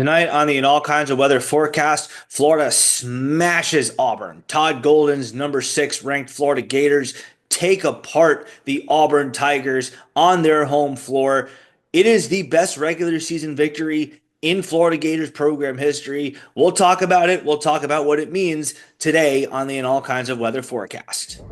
Tonight on the In All Kinds of Weather forecast, Florida smashes Auburn. Todd Golden's number 6 ranked Florida Gators take apart the Auburn Tigers on their home floor. It is the best regular season victory in Florida Gators program history. We'll talk about it. We'll talk about what it means today on the In All Kinds of Weather forecast.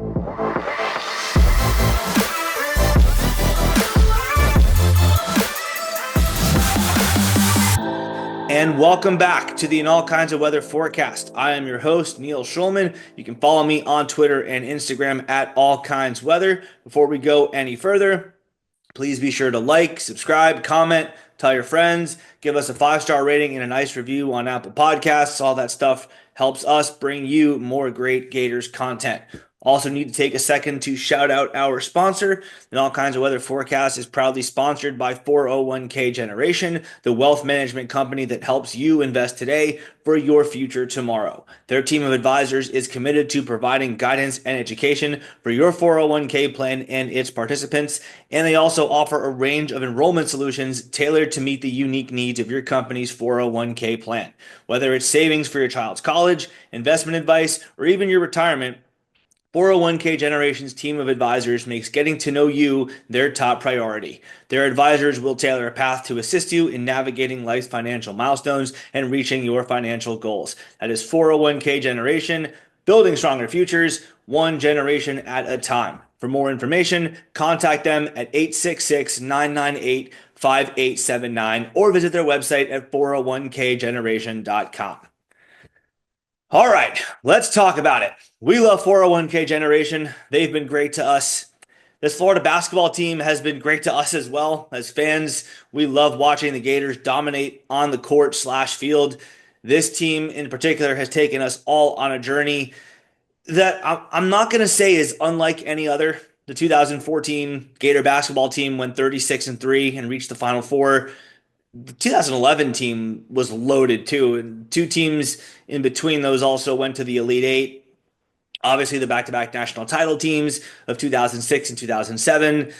And welcome back to the In All Kinds of Weather forecast. I am your host, Neil Schulman. You can follow me on Twitter and Instagram at All Kinds Weather. Before we go any further, please be sure to like, subscribe, comment, tell your friends, give us a 5-star rating and a nice review on Apple Podcasts. All that stuff helps us bring you more great Gators content. Also need to take a second to shout out our sponsor. And All Kinds of Weather Forecast is proudly sponsored by 401k Generation, the wealth management company that helps you invest today for your future tomorrow. Their team of advisors is committed to providing guidance and education for your 401k plan and its participants, and they also offer a range of enrollment solutions tailored to meet the unique needs of your company's 401k plan. Whether it's savings for your child's college, investment advice, or even your retirement, 401k Generation's team of advisors makes getting to know you their top priority. Their advisors will tailor a path to assist you in navigating life's financial milestones and reaching your financial goals. That is 401k Generation, building stronger futures, one generation at a time. For more information, contact them at 866-998-5879 or visit their website at 401kgeneration.com. All right, let's talk about it. We love 401k Generation. They've been great to us. This Florida basketball team has been great to us as well. As fans, we love watching the Gators dominate on the court/field. This team in particular has taken us all on a journey that I'm not going to say is unlike any other. The 2014 Gator basketball team went 36-3 and reached the Final Four. The 2011 team was loaded too, and two teams in between those also went to the Elite Eight. Obviously, the back-to-back national title teams of 2006 and 2007.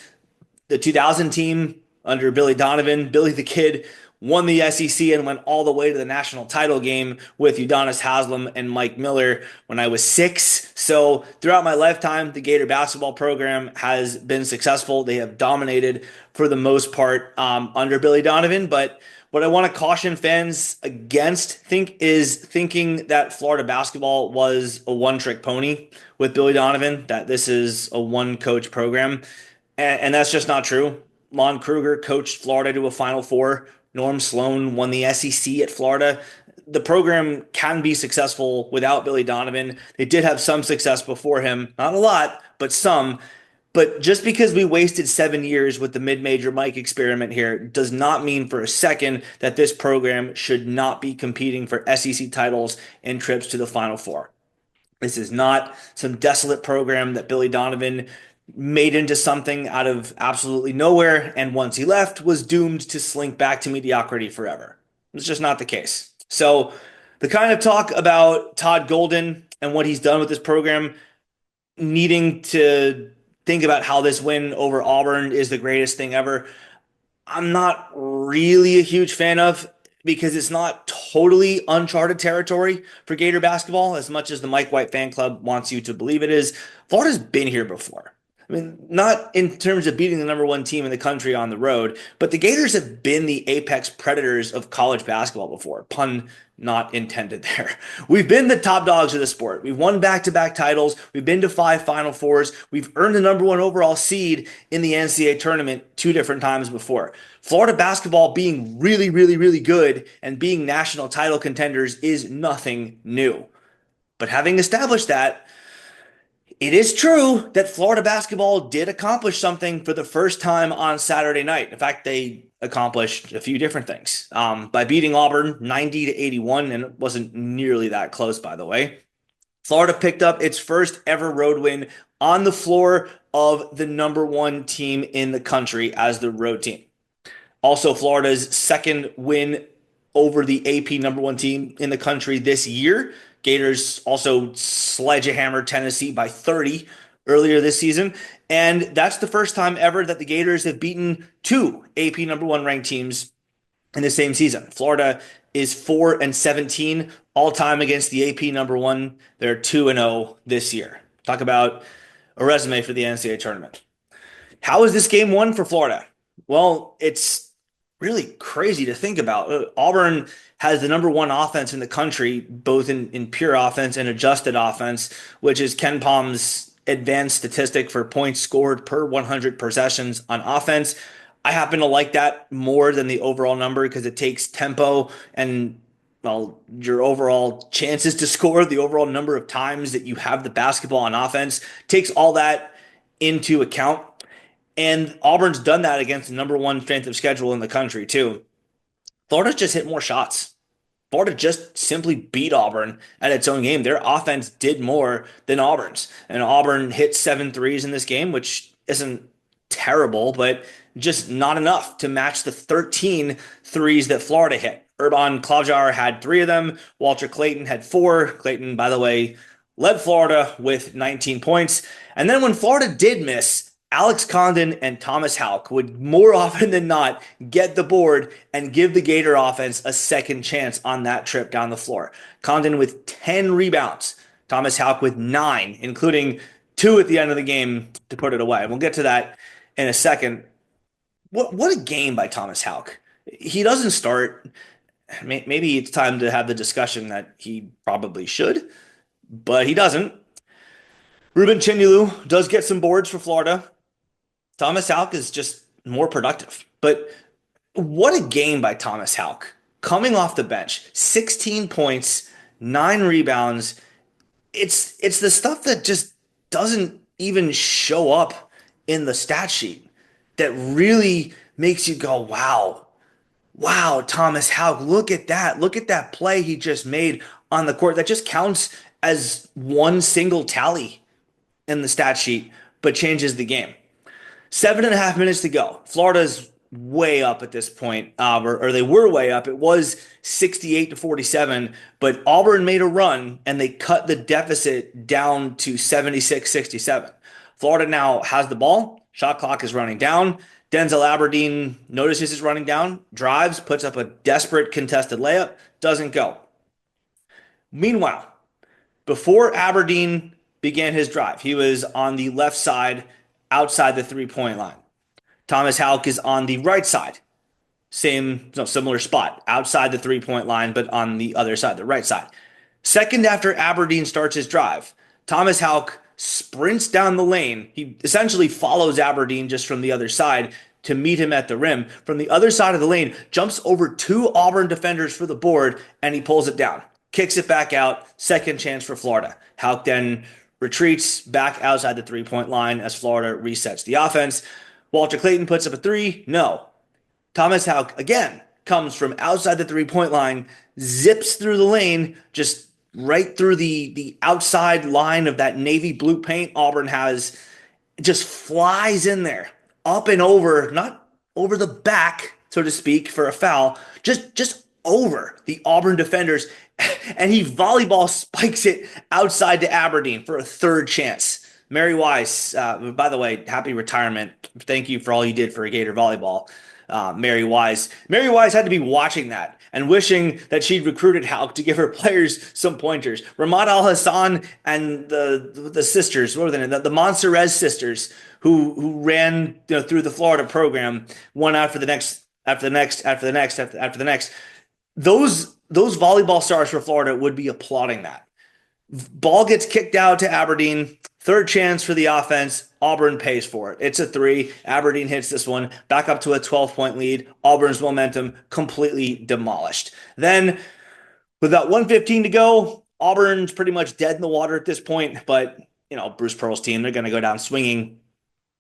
The 2000 team under Billy Donovan, Billy the Kid, won the SEC and went all the way to the national title game with Udonis Haslem and Mike Miller when I was 6. So throughout my lifetime, the Gator basketball program has been successful. They have dominated for the most part under Billy Donovan. But what I want to caution fans against thinking that Florida basketball was a one-trick pony with Billy Donovan, that this is a one-coach program. And that's just not true. Lon Kruger coached Florida to a Final Four. Norm Sloan won the SEC at Florida. The program can be successful without Billy Donovan. They did have some success before him. Not a lot, but some. But just because we wasted 7 years with the mid-major Mike experiment here does not mean for a second that this program should not be competing for SEC titles and trips to the Final Four. This is not some desolate program that Billy Donovan made into something out of absolutely nowhere, and once he left, was doomed to slink back to mediocrity forever. It's just not the case. So the kind of talk about Todd Golden and what he's done with this program, needing to think about how this win over Auburn is the greatest thing ever, I'm not really a huge fan of, because it's not totally uncharted territory for Gator basketball as much as the Mike White fan club wants you to believe it is. Florida's been here before. I mean, not in terms of beating the number 1 team in the country on the road, but the Gators have been the apex predators of college basketball before. Pun not intended there. We've been the top dogs of the sport. We've won back-to-back titles. We've been to 5 Final Fours. We've earned the number 1 overall seed in the NCAA tournament 2 different times before. Florida basketball being really, really, really good and being national title contenders is nothing new. But having established that, it is true that Florida basketball did accomplish something for the first time on Saturday night. In fact, they accomplished a few different things by beating Auburn 90-81, and it wasn't nearly that close, by the way. Florida picked up its first ever road win on the floor of the number 1 team in the country as the road team. Also, Florida's second win over the AP number 1 team in the country this year. Gators also sledgehammered Tennessee by 30 earlier this season. And that's the first time ever that the Gators have beaten 2 AP number 1 ranked teams in the same season. Florida is 4-17 all time against the AP number one. They're 2-0 this year. Talk about a resume for the NCAA tournament. How is this game won for Florida? Well, it's really crazy to think about. Auburn has the number one offense in the country, both in pure offense and adjusted offense, which is Ken Palm's advanced statistic for points scored per 100 possessions on offense. I happen to like that more than the overall number because it takes tempo and well, your overall chances to score, the overall number of times that you have the basketball on offense, takes all that into account. And Auburn's done that against the number one strength of schedule in the country, too. Florida's just hit more shots. Florida just simply beat Auburn at its own game. Their offense did more than Auburn's. And Auburn hit 7 threes in this game, which isn't terrible, but just not enough to match the 13 threes that Florida hit. Urban Klajar had 3 of them. Walter Clayton had 4. Clayton, by the way, led Florida with 19 points. And then when Florida did miss, Alex Condon and Thomas Houck would more often than not get the board and give the Gator offense a second chance on that trip down the floor. Condon with 10 rebounds, Thomas Houck with 9, including 2 at the end of the game to put it away. We'll get to that in a second. What a game by Thomas Houck. He doesn't start. Maybe it's time to have the discussion that he probably should, but he doesn't. Ruben Chinyelu does get some boards for Florida. Thomas Houck is just more productive. But what a game by Thomas Houck. Coming off the bench, 16 points, 9 rebounds. It's the stuff that just doesn't even show up in the stat sheet that really makes you go, wow. Wow, Thomas Houck, look at that. Look at that play he just made on the court. That just counts as one single tally in the stat sheet, but changes the game. 7.5 minutes to go. Florida's way up at this point, or they were way up. It was 68-47, but Auburn made a run and they cut the deficit down to 76-67. Florida now has the ball. Shot clock is running down. Denzel Aberdeen notices it's running down, drives, puts up a desperate contested layup, doesn't go. Meanwhile, before Aberdeen began his drive, he was on the left side outside the three-point line. Thomas Houck is on the right side, similar spot, outside the three-point line, but on the other side, the right side. Second after Aberdeen starts his drive, Thomas Houck sprints down the lane. He essentially follows Aberdeen just from the other side to meet him at the rim. From the other side of the lane, jumps over 2 Auburn defenders for the board, and he pulls it down. Kicks it back out. Second chance for Florida. Houck then retreats back outside the three-point line as Florida resets the offense. Walter Clayton puts up a 3. No. Thomas Houck again comes from outside the three-point line, zips through the lane, just right through the outside line of that navy blue paint Auburn has, just flies in there, up and over, not over the back, so to speak, for a foul, just over the Auburn defenders, and he volleyball spikes it outside to Aberdeen for a third chance. Mary Wise, by the way, happy retirement. Thank you for all you did for Gator volleyball. Mary Wise. Mary Wise had to be watching that and wishing that she'd recruited Houck to give her players some pointers. Ramad Al Hassan and the sisters, what were they? The Monserez sisters who ran through the Florida program, one after the next, after the next, after the next, after the next. Those volleyball stars for Florida would be applauding that. Ball gets kicked out to Aberdeen. Third chance for the offense. Auburn pays for it. It's a 3. Aberdeen hits this one. Back up to a 12-point lead. Auburn's momentum completely demolished. Then, with about 1:15 to go, Auburn's pretty much dead in the water at this point. But, Bruce Pearl's team, they're going to go down swinging.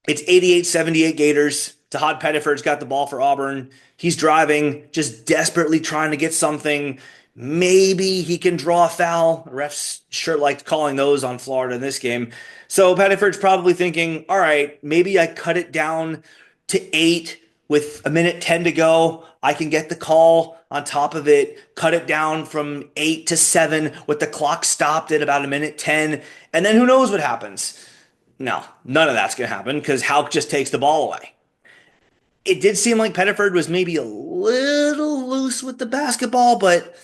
It's 88-78 Gators. Tahad Pettiford's got the ball for Auburn. He's driving, just desperately trying to get something. Maybe he can draw a foul. Refs sure liked calling those on Florida in this game. So Pettiford's probably thinking, all right, maybe I cut it down to 8 with 1:10 to go. I can get the call on top of it, cut it down from 8 to 7 with the clock stopped at about 1:10. And then who knows what happens? No, none of that's going to happen because Houck just takes the ball away. It did seem like Pettiford was maybe a little loose with the basketball, but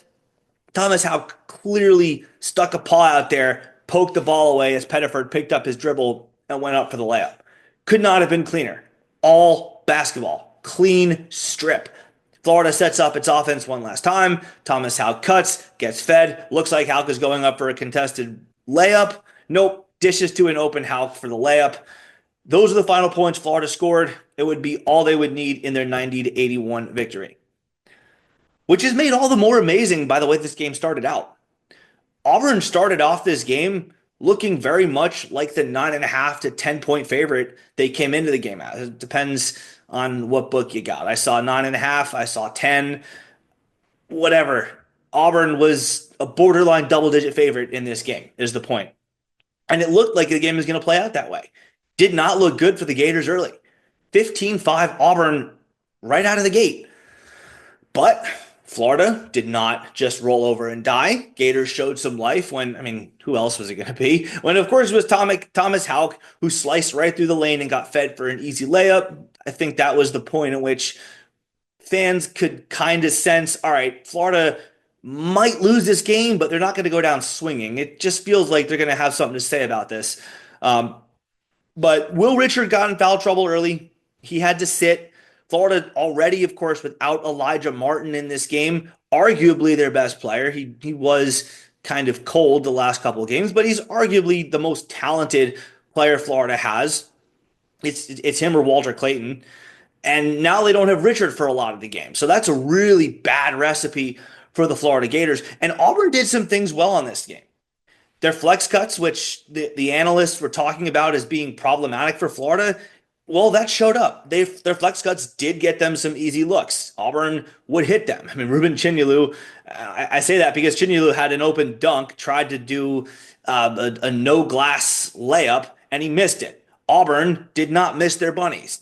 Thomas Howe clearly stuck a paw out there, poked the ball away as Pettiford picked up his dribble and went up for the layup. Could not have been cleaner. All basketball. Clean strip. Florida sets up its offense one last time. Thomas Howe cuts, gets fed. Looks like Hauck is going up for a contested layup. Nope. Dishes to an open Hauck for the layup. Those are the final points Florida scored. It would be all they would need in their 90 to 81 victory, which is made all the more amazing by the way this game started out. Auburn started off this game looking very much like the 9.5 to 10 point favorite they came into the game at. It depends on what book you got. I saw 9.5, I saw 10, whatever. Auburn was a borderline double digit favorite in this game, is the point. And it looked like the game was going to play out that way. Did not look good for the Gators early. 15-5 Auburn right out of the gate. But Florida did not just roll over and die. Gators showed some life when, I mean, who else was it going to be? When, of course, it was Thomas Hauck, who sliced right through the lane and got fed for an easy layup. I think that was the point at which fans could kind of sense, all right, Florida might lose this game, but they're not going to go down swinging. It just feels like they're going to have something to say about this. But Will Richard got in foul trouble early. He had to sit. Florida already, of course, without Elijah Martin in this game, arguably their best player. He was kind of cold the last couple of games, but he's arguably the most talented player Florida has. It's him or Walter Clayton. And now they don't have Richard for a lot of the game. So that's a really bad recipe for the Florida Gators. And Auburn did some things well on this game. Their flex cuts, which the analysts were talking about as being problematic for Florida, well, that showed up. Their flex cuts did get them some easy looks. Auburn would hit them. I mean, Ruben Chinyelu, I say that because Chinyelu had an open dunk, tried to do a no glass layup, and he missed it. Auburn did not miss their bunnies.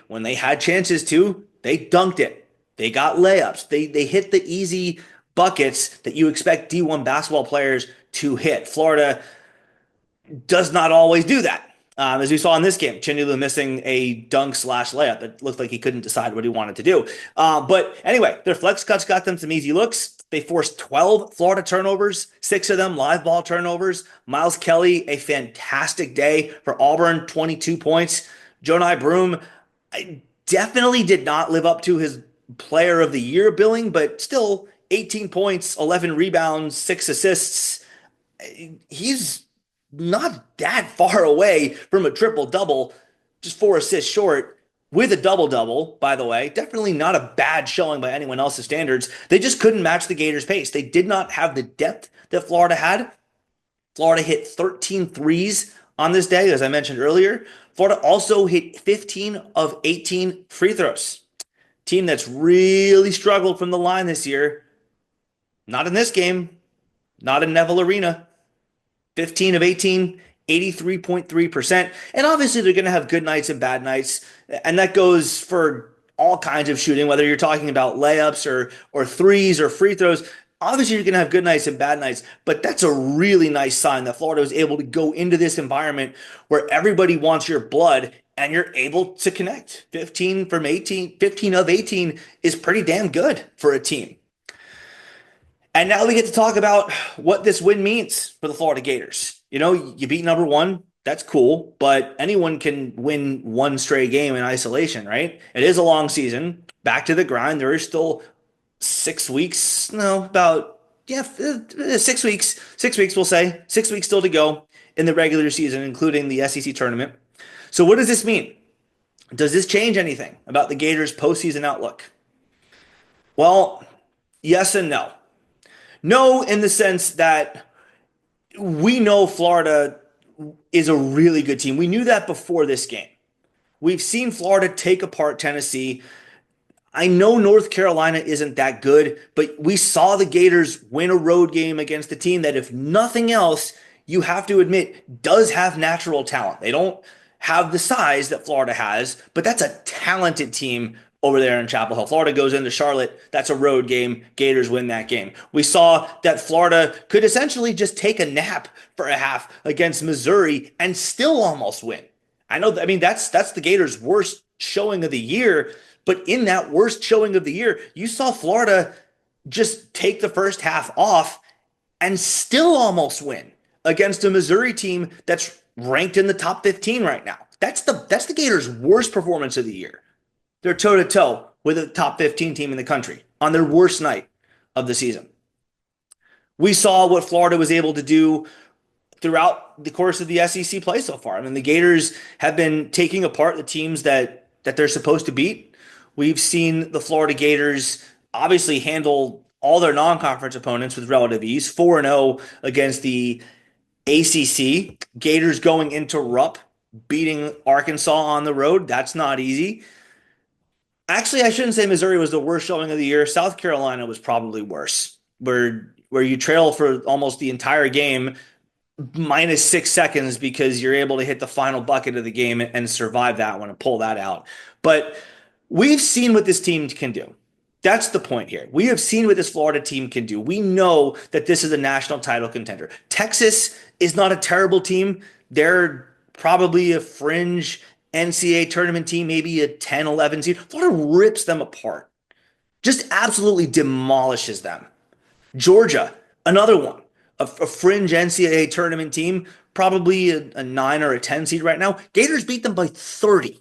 When they had chances to, they dunked it. They got layups. They hit the easy buckets that you expect D1 basketball players to hit. Florida does not always do that. As we saw in this game, Chinyelu missing a dunk slash layup that looked like he couldn't decide what he wanted to do. But anyway, their flex cuts got them some easy looks. They forced 12 Florida turnovers, 6 of them live ball turnovers. Miles Kelly, a fantastic day for Auburn, 22 points. Jonai Broom definitely did not live up to his player of the year billing, but still 18 points, 11 rebounds, 6 assists. He's not that far away from a triple double, just 4 assists short with a double double, by the way. Definitely not a bad showing by anyone else's standards. They just couldn't match the Gators' pace. They did not have the depth that Florida had. Florida hit 13 threes on this day, as I mentioned earlier. Florida also hit 15 of 18 free throws. Team that's really struggled from the line this year. Not in this game, not in Neville Arena. 15 of 18, 83.3%. And obviously they're going to have good nights and bad nights. And that goes for all kinds of shooting, whether you're talking about layups or threes or free throws. Obviously you're going to have good nights and bad nights, but that's a really nice sign that Florida was able to go into this environment where everybody wants your blood and you're able to connect. 15 of 18 is pretty damn good for a team. And now we get to talk about what this win means for the Florida Gators. You know, you beat number one. That's cool. But anyone can win one straight game in isolation, right? It is a long season. Back to the grind. There is still 6 weeks. No, about, 6 weeks. 6 weeks, we'll say. 6 weeks still to go in the regular season, including the SEC tournament. So what does this mean? Does this change anything about the Gators' postseason outlook? Well, yes and no. No, in the sense that we know Florida is a really good team. We knew that before this game. We've seen Florida take apart Tennessee. I know North Carolina isn't that good, but we saw the Gators win a road game against a team that, if nothing else, you have to admit, does have natural talent. They don't have the size that Florida has, but that's a talented team over there in Chapel Hill. Florida goes into Charlotte. That's a road game. Gators win that game. We saw that Florida could essentially just take a nap for a half against Missouri and still almost win. I know, I mean, that's the Gators' worst showing of the year, But in that worst showing of the year, you saw Florida just take the first half off and still almost win against a Missouri team that's ranked in the top 15 right now. That's the Gators' worst performance of the year. They're toe to toe with a top 15 team in the country on their worst night of the season. We saw what Florida was able to do throughout the course of the SEC play so far. I mean, the Gators have been taking apart the teams that they're supposed to beat. We've seen the Florida Gators obviously handle all their non-conference opponents with relative ease. 4-0 against the ACC. Gators going into Rupp, beating Arkansas on the road. That's not easy. Actually, I shouldn't say Missouri was the worst showing of the year. South Carolina was probably worse, where you trail for almost the entire game, minus 6 seconds because you're able to hit the final bucket of the game and survive that one and pull that out. But we've seen what this team can do. That's the point here. We have seen what this Florida team can do. We know that this is a national title contender. Texas is not a terrible team. They're probably a fringe NCAA tournament team, maybe a 10, 11 seed. Florida rips them apart, just absolutely demolishes them. Georgia, another one, a fringe NCAA tournament team, probably a 9 or a 10 seed right now. Gators beat them by 30.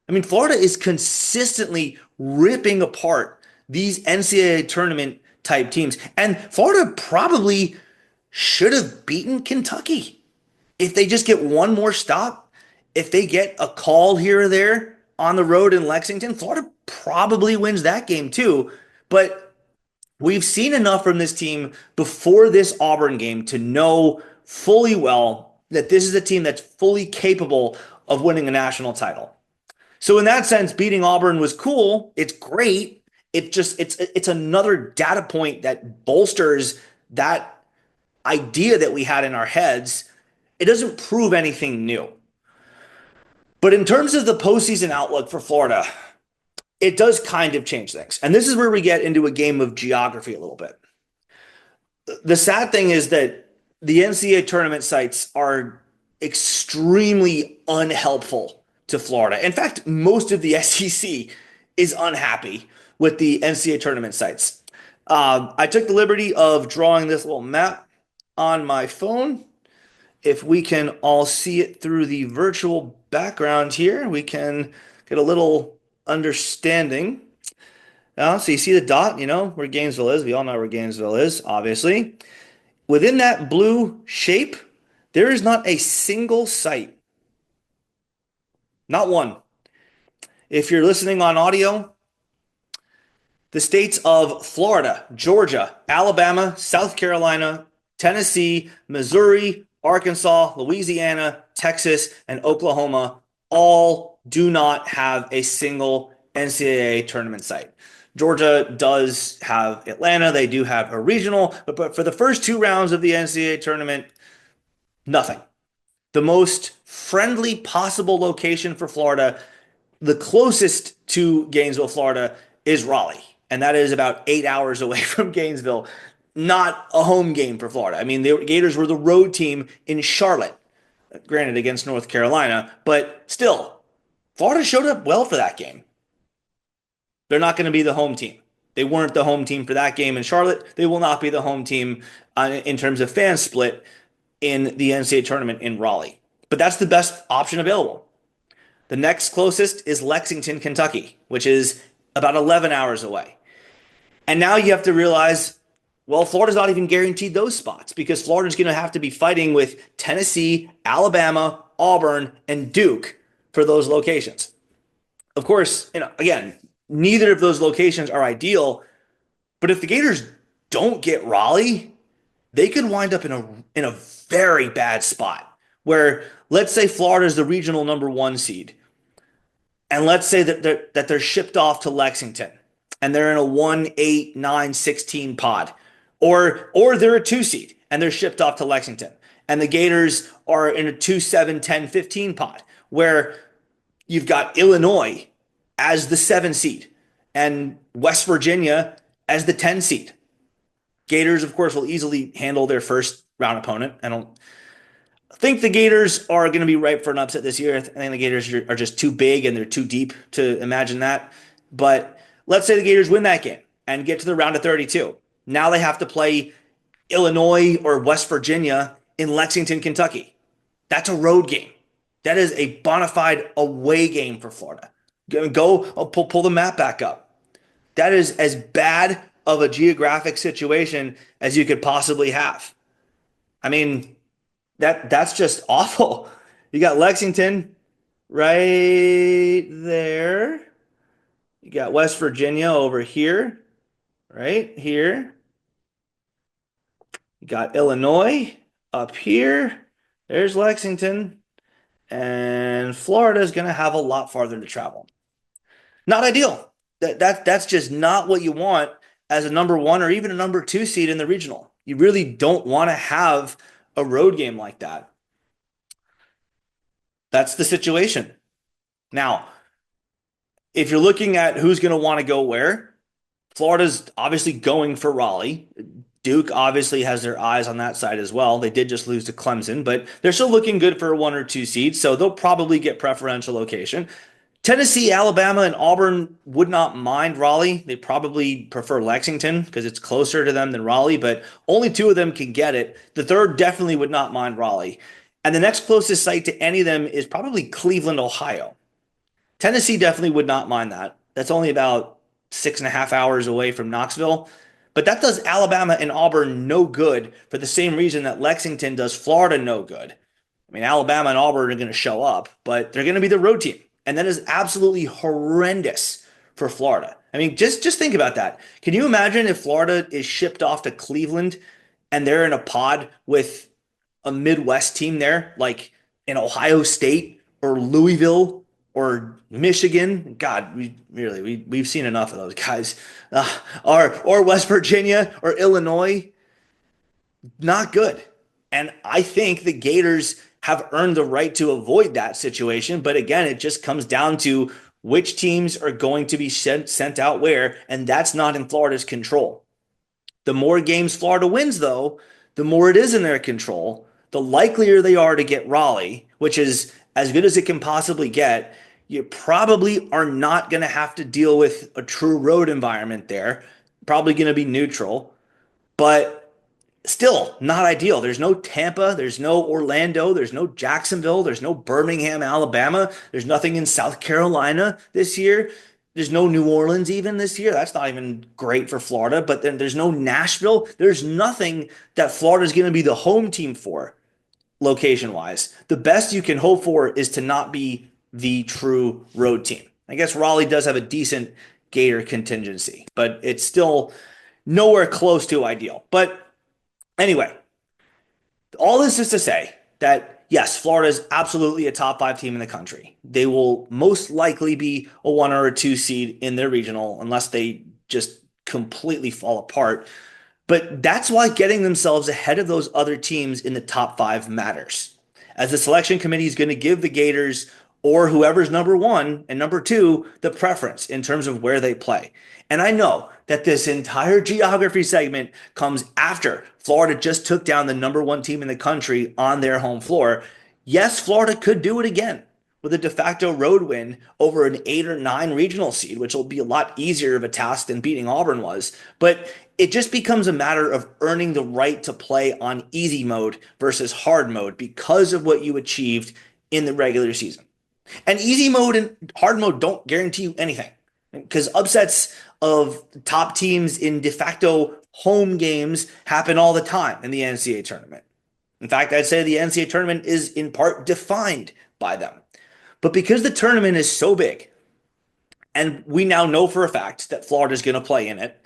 I mean, Florida is consistently ripping apart these NCAA tournament type teams. And Florida probably should have beaten Kentucky. If they just get one more stop, if they get a call here or there on the road in Lexington, Florida probably wins that game too. But we've seen enough from this team before this Auburn game to know fully well that this is a team that's fully capable of winning a national title. So in that sense, beating Auburn was cool. It's great. It's another data point that bolsters that idea that we had in our heads. It doesn't prove anything new. But in terms of the postseason outlook for Florida, it does kind of change things. And this is where we get into a game of geography a little bit. The sad thing is that the NCAA tournament sites are extremely unhelpful to Florida. In fact, most of the SEC is unhappy with the NCAA tournament sites. I took the liberty of drawing this little map on my phone. If we can all see it through the virtual background here, we can get a little understanding. So you see the dot, where Gainesville is. We all know where Gainesville is, obviously. Within that blue shape, there is not a single site. Not one. If you're listening on audio, the states of Florida, Georgia, Alabama, South Carolina, Tennessee, Missouri, Arkansas, Louisiana, Texas, and Oklahoma all do not have a single NCAA tournament site. Georgia does have Atlanta. They do have a regional, but for the first two rounds of the NCAA tournament, nothing. The most friendly possible location for Florida, the closest to Gainesville, Florida, is Raleigh. And that is about 8 hours away from Gainesville. Not a home game for Florida. I mean, the Gators were the road team in Charlotte, granted against North Carolina, but still, Florida showed up well for that game. They're not going to be the home team. They weren't the home team for that game in Charlotte. They will not be the home team in terms of fan split in the NCAA tournament in Raleigh. But that's the best option available. The next closest is Lexington, Kentucky, which is about 11 hours away. And now you have to realize, well, Florida's not even guaranteed those spots because Florida's going to have to be fighting with Tennessee, Alabama, Auburn, and Duke for those locations. Of course, again, neither of those locations are ideal, but if the Gators don't get Raleigh, they could wind up in a very bad spot where, let's say Florida is the regional number 1 seed, and let's say that they're shipped off to Lexington and they're in a 1, 8, 9, 16 pod, or they're a 2 seed and they're shipped off to Lexington, and the Gators are in a 2, 7, 10, 15 pod where you've got Illinois as the 7 seed and West Virginia as the 10 seed. Gators, of course, will easily handle their first round opponent. I don't think the Gators are going to be ripe for an upset this year. I think the Gators are just too big and they're too deep to imagine that. But let's say the Gators win that game and get to the round of 32. Now they have to play Illinois or West Virginia in Lexington, Kentucky. That's a road game. That is a bona fide away game for Florida. Go, pull the map back up. That is as bad of a geographic situation as you could possibly have. I mean, that's just awful. You got Lexington right there. You got West Virginia over here, right here. You got Illinois up here. There's Lexington. And Florida is going to have a lot farther to travel. Not ideal. That's just not what you want as a number one or even a number two seed in the regional. You really don't want to have a road game like that. That's the situation. Now, if you're looking at who's going to want to go where, Florida's obviously going for Raleigh. Duke obviously has their eyes on that side as well. They did just lose to Clemson, but they're still looking good for a one or two seed, so they'll probably get preferential location. Tennessee, Alabama, and Auburn would not mind Raleigh. They probably prefer Lexington because it's closer to them than Raleigh, but only two of them can get it. The third definitely would not mind Raleigh. And the next closest site to any of them is probably Cleveland, Ohio. Tennessee definitely would not mind that. That's only about 6.5 hours away from Knoxville. But that does Alabama and Auburn no good for the same reason that Lexington does Florida no good. I mean, Alabama and Auburn are going to show up, but they're going to be the road team. And that is absolutely horrendous for Florida. I mean, just think about that. Can you imagine if Florida is shipped off to Cleveland and they're in a pod with a Midwest team there, like in Ohio State or Louisville or Michigan? God, we've seen enough of those guys. Or West Virginia or Illinois. Not good. And I think the Gators have earned the right to avoid that situation. But again, it just comes down to which teams are going to be sent out where, and that's not in Florida's control. The more games Florida wins, though, the more it is in their control, the likelier they are to get Raleigh, which is as good as it can possibly get. You probably are not going to have to deal with a true road environment there. Probably going to be neutral, but still not ideal. There's no Tampa, there's no Orlando, there's no Jacksonville, there's no Birmingham, Alabama, there's nothing in South Carolina this year. There's no New Orleans even this year. That's not even great for Florida. But then there's no Nashville. There's nothing that Florida's going to be the home team for location wise. The best you can hope for is to not be the true road team. I guess Raleigh does have a decent Gator contingency, but it's still nowhere close to ideal. But anyway, all this is to say that yes, Florida is absolutely a top five team in the country. They will most likely be a one or a two seed in their regional unless they just completely fall apart. But that's why getting themselves ahead of those other teams in the top five matters. As the selection committee is going to give the Gators or whoever's number one and number two the preference in terms of where they play. And I know that this entire geography segment comes after Florida just took down the number one team in the country on their home floor. Yes, Florida could do it again with a de facto road win over an 8 or 9 regional seed, which will be a lot easier of a task than beating Auburn was. But it just becomes a matter of earning the right to play on easy mode versus hard mode because of what you achieved in the regular season. And easy mode and hard mode don't guarantee you anything because upsets of top teams in de facto home games happen all the time in the NCAA tournament. In fact, I'd say the NCAA tournament is in part defined by them. But because the tournament is so big, and we now know for a fact that Florida is going to play in it,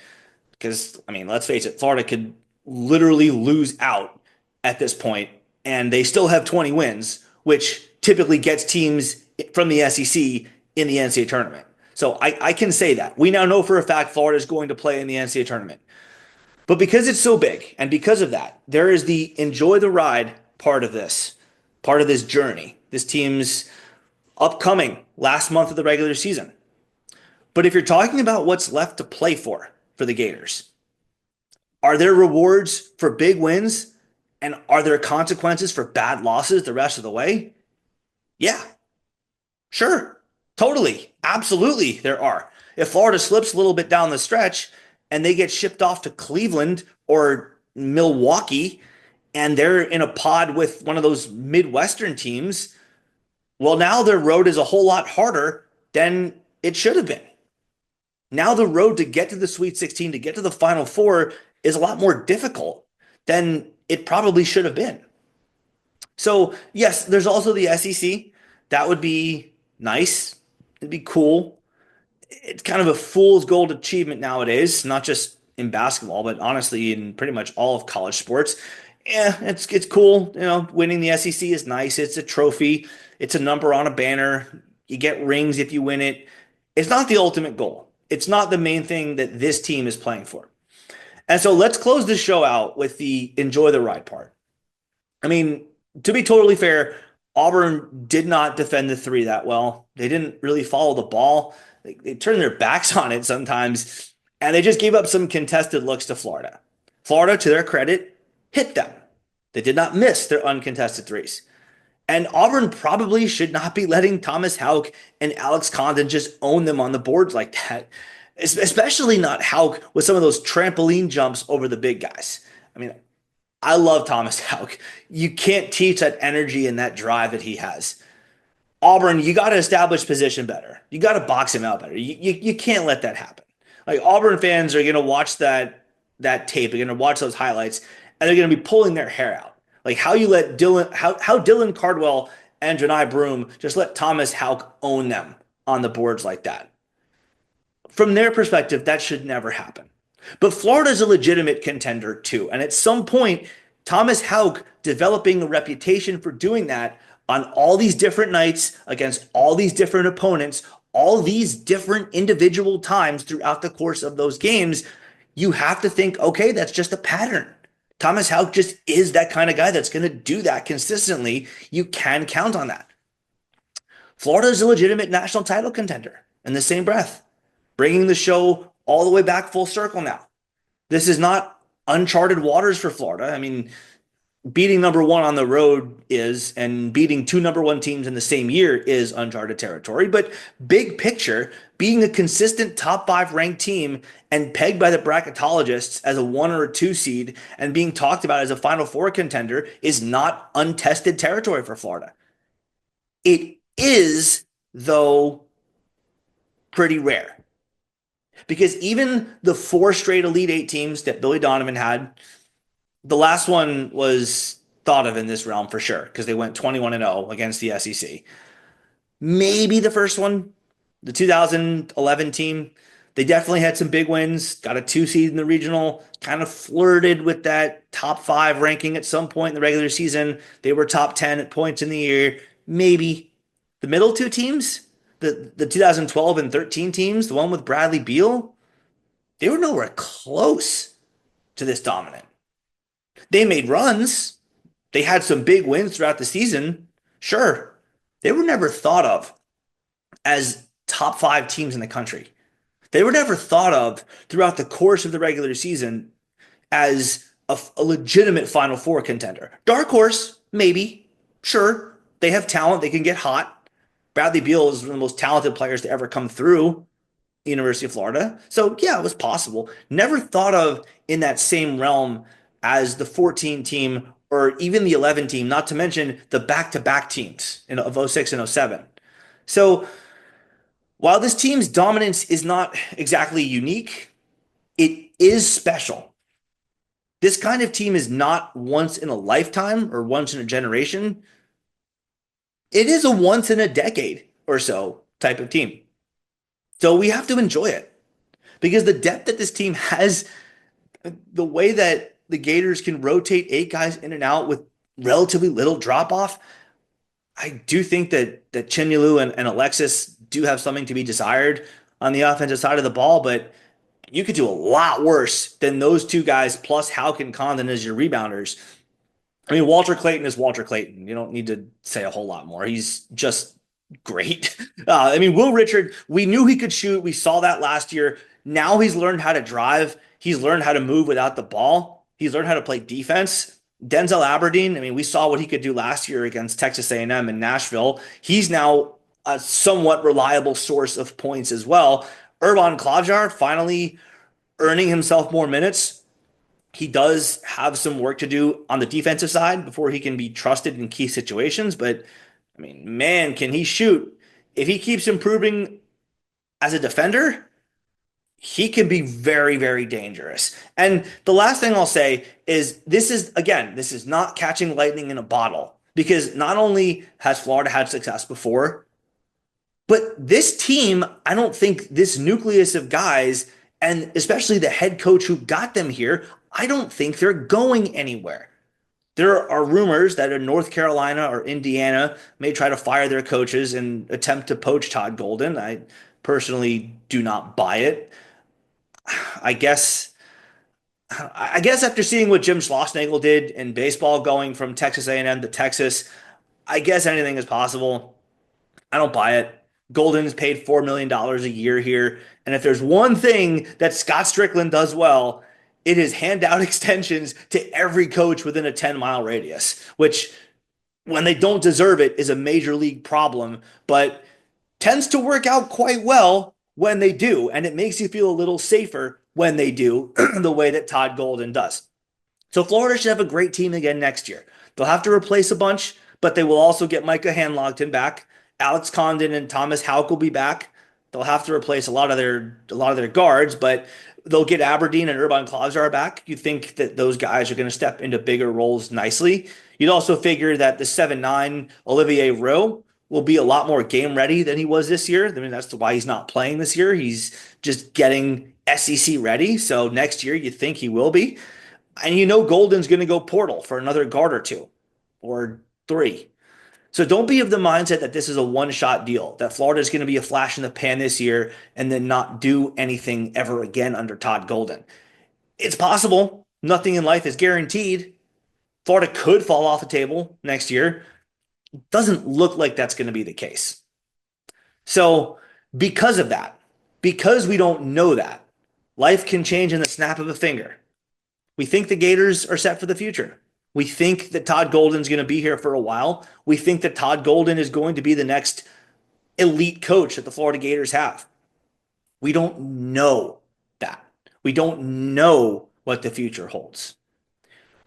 because, I mean, let's face it, Florida could literally lose out at this point, and they still have 20 wins, which typically gets teams from the SEC in the NCAA tournament. So I can say that. We now know for a fact Florida is going to play in the NCAA tournament. But because it's so big, and because of that, there is the enjoy the ride part of this journey, this team's upcoming last month of the regular season. But if you're talking about what's left to play for the Gators, are there rewards for big wins? And are there consequences for bad losses the rest of the way? Yeah, sure. Totally. Absolutely. There are. If Florida slips a little bit down the stretch and they get shipped off to Cleveland or Milwaukee and they're in a pod with one of those Midwestern teams, well, now their road is a whole lot harder than it should have been. Now the road to get to the Sweet 16, to get to the Final Four, is a lot more difficult than it probably should have been. So, yes, there's also the SEC. That would be nice. It'd be cool. It's kind of a fool's gold achievement nowadays, not just in basketball, but honestly in pretty much all of college sports. Yeah, it's cool. Winning the SEC is nice. It's a trophy. It's a number on a banner. You get rings if you win it. It's not the ultimate goal. It's not the main thing that this team is playing for. And so let's close this show out with the enjoy the ride part. I mean, to be totally fair, Auburn did not defend the three that well. They didn't really follow the ball. They turned their backs on it sometimes, and they just gave up some contested looks to Florida. Florida, to their credit, hit them. They did not miss their uncontested threes. And Auburn probably should not be letting Thomas Houck and Alex Condon just own them on the boards like that, especially not Houck with some of those trampoline jumps over the big guys. I mean, I love Thomas Houck. You can't teach that energy and that drive that he has. Auburn, you got to establish position better. You got to box him out better. You can't let that happen. Like Auburn fans are going to watch that tape. They're going to watch those highlights, and they're going to be pulling their hair out. Like how you let how Dylan Cardwell and Janai Broom just let Thomas Houck own them on the boards like that. From their perspective, that should never happen. But Florida's a legitimate contender too. And at some point, Thomas Houck developing a reputation for doing that on all these different nights against all these different opponents, all these different individual times throughout the course of those games, you have to think, okay, that's just a pattern. Thomas Houck just is that kind of guy that's going to do that consistently. You can count on that. Florida is a legitimate national title contender in the same breath, bringing the show all the way back full circle now. This is not uncharted waters for Florida. I mean, beating number one on the road is, and beating two number one teams in the same year is uncharted territory. But big picture, being a consistent top five ranked team and pegged by the bracketologists as a 1 or a 2 seed and being talked about as a Final Four contender is not untested territory for Florida. It is, though, pretty rare. Because even the 4 straight Elite Eight teams that Billy Donovan had, the last one was thought of in this realm for sure because they went 21-0 against the SEC. Maybe the first one, the 2011 team, they definitely had some big wins, got a 2 seed in the regional, kind of flirted with that top 5 ranking at some point in the regular season. They were top 10 at points in the year. Maybe the middle 2 teams, the 2012 and 13 teams, the one with Bradley Beal, they were nowhere close to this dominant. They made runs. They had some big wins throughout the season. Sure. They were never thought of as top 5 teams in the country. They were never thought of throughout the course of the regular season as a legitimate Final Four contender. Dark horse, maybe. Sure. They have talent. They can get hot. Bradley Beal is one of the most talented players to ever come through the University of Florida. So, yeah, it was possible. Never thought of in that same realm as the 14 team or even the 11 team, not to mention the back-to-back teams of 06 and 07. So while this team's dominance is not exactly unique, it is special. This kind of team is not once in a lifetime or once in a generation. It is a once in a decade or so type of team. So we have to enjoy it because the depth that this team has, the way that the Gators can rotate 8 guys in and out with relatively little drop off. I do think that Chinyelu and Alexis do have something to be desired on the offensive side of the ball, but you could do a lot worse than those 2 guys plus Houck and Condon as your rebounders. I mean, Walter Clayton is Walter Clayton. You don't need to say a whole lot more. He's just great. I mean, Will Richard, we knew he could shoot. We saw that last year. Now he's learned how to drive. He's learned how to move without the ball. He's learned how to play defense. Denzel Aberdeen, I mean, we saw what he could do last year against Texas A&M and Nashville. He's now a somewhat reliable source of points as well. Urban Klajar finally earning himself more minutes. He does have some work to do on the defensive side before he can be trusted in key situations. But I mean, man, can he shoot? If he keeps improving as a defender, he can be very, very dangerous. And the last thing I'll say is this is not catching lightning in a bottle because not only has Florida had success before, but this team, I don't think this nucleus of guys, and especially the head coach who got them here, I don't think they're going anywhere. There are rumors that in North Carolina or Indiana may try to fire their coaches and attempt to poach Todd Golden. I personally do not buy it. I guess I guess after seeing what Jim Schlossnagle did in baseball going from Texas A&M to Texas, I guess anything is possible. I don't buy it. Golden's paid $4 million a year here. And if there's one thing that Scott Strickland does well, it is hand out extensions to every coach within a 10-mile radius, which when they don't deserve it is a major league problem, but tends to work out quite well when they do. And it makes you feel a little safer when they do the way that Todd Golden does. So Florida should have a great team again next year. They'll have to replace a bunch, but they will also get Micah Hanlogton back. Alex Condon and Thomas Houck will be back. They'll have to replace a lot of their guards, but they'll get Aberdeen and Urban Klausar back. You think that those guys are going to step into bigger roles nicely. You'd also figure that the 7'9" Olivier Rowe will be a lot more game ready than he was this year. I mean, that's why he's not playing this year. He's just getting SEC ready. So next year, you think he will be. And you know Golden's going to go portal for another guard or two or three. So don't be of the mindset that this is a one-shot deal, that Florida is going to be a flash in the pan this year and then not do anything ever again under Todd Golden. It's possible. Nothing in life is guaranteed. Florida could fall off the table next year. Doesn't look like that's going to be the case. So because of that, because we don't know that, life can change in the snap of a finger. We think the Gators are set for the future. We think that Todd Golden's going to be here for a while. We think that Todd Golden is going to be the next elite coach that the Florida Gators have. We don't know that. We don't know what the future holds.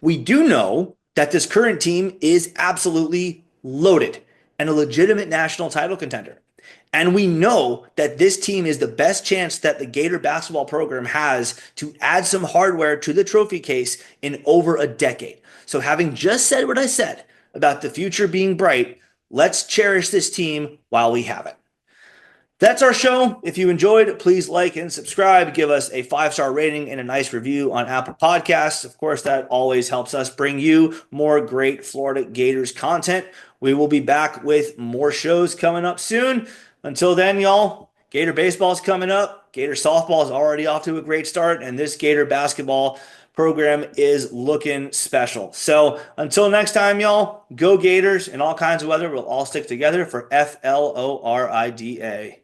We do know that this current team is absolutely loaded and a legitimate national title contender. And we know that this team is the best chance that the Gator basketball program has to add some hardware to the trophy case in over a decade. So having just said what I said about the future being bright, let's cherish this team while we have it. That's our show. If you enjoyed, please like and subscribe. Give us a 5-star rating and a nice review on Apple Podcasts. Of course, that always helps us bring you more great Florida Gators content. We will be back with more shows coming up soon. Until then, y'all, Gator baseball is coming up. Gator softball is already off to a great start, and this Gator basketball program is looking special. So until next time, y'all, go Gators in all kinds of weather. We'll all stick together for FLORIDA.